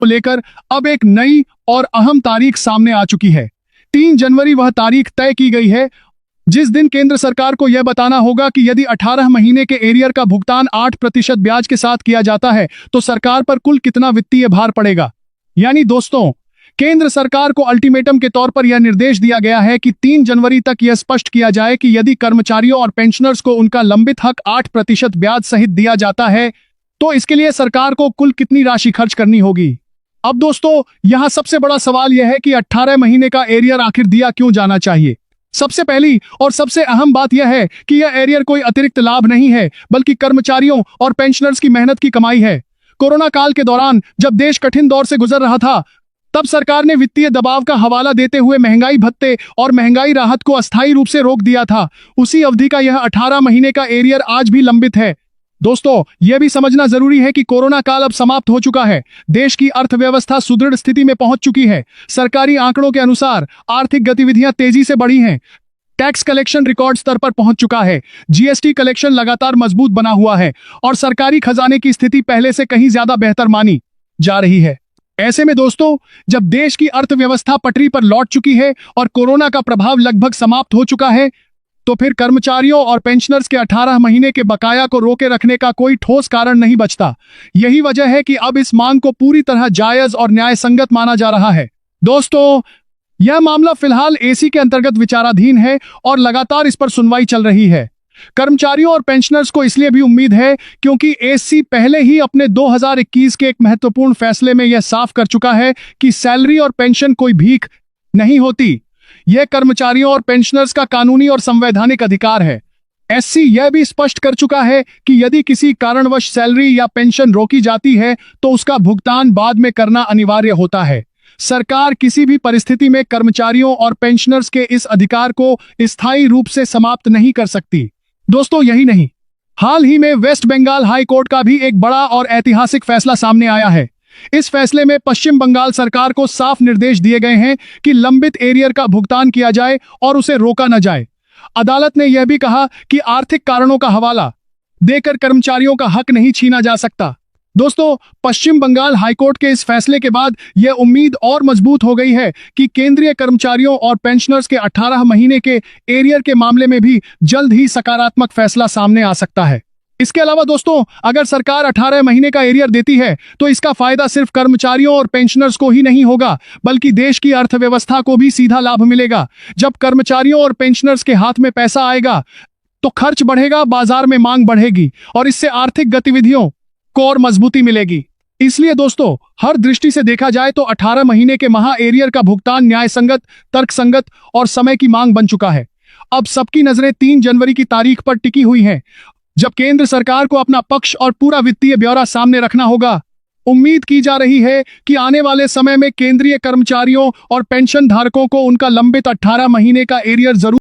को लेकर अब एक नई और अहम तारीख सामने आ चुकी है। 3 जनवरी वह तारीख तय की गई है जिस दिन केंद्र सरकार को यह बताना होगा कि यदि 18 महीने के एरियर का भुगतान 8% ब्याज के साथ किया जाता है तो सरकार पर कुल कितना वित्तीय भार पड़ेगा। यानी दोस्तों, केंद्र सरकार को अल्टीमेटम के तौर पर यह निर्देश दिया गया है कि 3 जनवरी तक यह स्पष्ट किया जाए कि यदि कर्मचारियों और पेंशनर्स को उनका लंबित हक 8% ब्याज सहित दिया जाता है तो इसके लिए सरकार को कुल कितनी राशि खर्च करनी होगी। अब दोस्तों, यहां सबसे बड़ा सवाल यह है कि 18 महीने का एरियर आखिर दिया क्यों जाना चाहिए। सबसे पहली और सबसे अहम बात यह है कि यह एरियर कोई अतिरिक्त लाभ नहीं है, बल्कि कर्मचारियों और पेंशनर्स की मेहनत की कमाई है। कोरोना काल के दौरान जब देश कठिन दौर से गुजर रहा था, तब सरकार ने वित्तीय दबाव का हवाला देते हुए महंगाई भत्ते और महंगाई राहत को अस्थायी रूप से रोक दिया था। उसी अवधि का यह 18 महीने का एरियर आज भी लंबित है। दोस्तों, यह भी समझना जरूरी है कि कोरोना काल अब समाप्त हो चुका है। देश की अर्थव्यवस्था सुदृढ़ स्थिति में पहुंच चुकी है। सरकारी आंकड़ों के अनुसार आर्थिक गतिविधियां तेजी से बढ़ी हैं। टैक्स कलेक्शन रिकॉर्ड स्तर पर पहुंच चुका है। जीएसटी कलेक्शन लगातार मजबूत बना हुआ है और सरकारी खजाने की स्थिति पहले से कहीं ज्यादा बेहतर मानी जा रही है। ऐसे में दोस्तों, जब देश की अर्थव्यवस्था पटरी पर लौट चुकी है और कोरोना का प्रभाव लगभग समाप्त हो चुका है, तो फिर कर्मचारियों और पेंशनर्स के 18 महीने के बकाया को रोके रखने का कोई ठोस कारण नहीं बचता। यही वजह है कि अब इस मांग को पूरी तरह जायज और न्यायसंगत माना जा रहा है। दोस्तों, यह मामला फिलहाल एसी के अंतर्गत विचाराधीन है और लगातार इस पर सुनवाई चल रही है। कर्मचारियों और पेंशनर्स को इसलिए भी उम्मीद है क्योंकि एसी पहले ही अपने 2021 के एक महत्वपूर्ण फैसले में यह साफ कर चुका है कि सैलरी और पेंशन कोई भीख नहीं होती। यह कर्मचारियों और पेंशनर्स का कानूनी और संवैधानिक अधिकार है। एससी यह भी स्पष्ट कर चुका है कि यदि किसी कारणवश सैलरी या पेंशन रोकी जाती है तो उसका भुगतान बाद में करना अनिवार्य होता है। सरकार किसी भी परिस्थिति में कर्मचारियों और पेंशनर्स के इस अधिकार को स्थायी रूप से समाप्त नहीं कर सकती। दोस्तों, यही नहीं, हाल ही में वेस्ट बंगाल हाई कोर्ट का भी एक बड़ा और ऐतिहासिक फैसला सामने आया है। इस फैसले में पश्चिम बंगाल सरकार को साफ निर्देश दिए गए हैं कि लंबित एरियर का भुगतान किया जाए और उसे रोका न जाए। अदालत ने यह भी कहा कि आर्थिक कारणों का हवाला देकर कर्मचारियों का हक नहीं छीना जा सकता। दोस्तों, पश्चिम बंगाल हाईकोर्ट के इस फैसले के बाद यह उम्मीद और मजबूत हो गई है कि केंद्रीय कर्मचारियों और पेंशनर्स के 18 महीने के एरियर के मामले में भी जल्द ही सकारात्मक फैसला सामने आ सकता है। इसके अलावा दोस्तों, अगर सरकार 18 महीने का एरियर देती है तो इसका फायदा सिर्फ कर्मचारियों और पेंशनर्स को ही नहीं होगा, बल्कि देश की अर्थव्यवस्था को भी सीधा लाभ मिलेगा। जब कर्मचारियों और पेंशनर्स के हाथ में पैसा आएगा तो खर्च बढ़ेगा, बाजार में मांग बढ़ेगी और इससे आर्थिक गतिविधियों को और मजबूती मिलेगी। इसलिए दोस्तों, हर दृष्टि से देखा जाए तो 18 महीने के महा एरियर का भुगतान न्यायसंगत, तर्कसंगत और समय की मांग बन चुका है। अब सबकी नजरें 3 जनवरी की तारीख पर टिकी हुई हैं, जब केंद्र सरकार को अपना पक्ष और पूरा वित्तीय ब्यौरा सामने रखना होगा। उम्मीद की जा रही है कि आने वाले समय में केंद्रीय कर्मचारियों और पेंशन धारकों को उनका लंबित 18 महीने का एरियर जरूर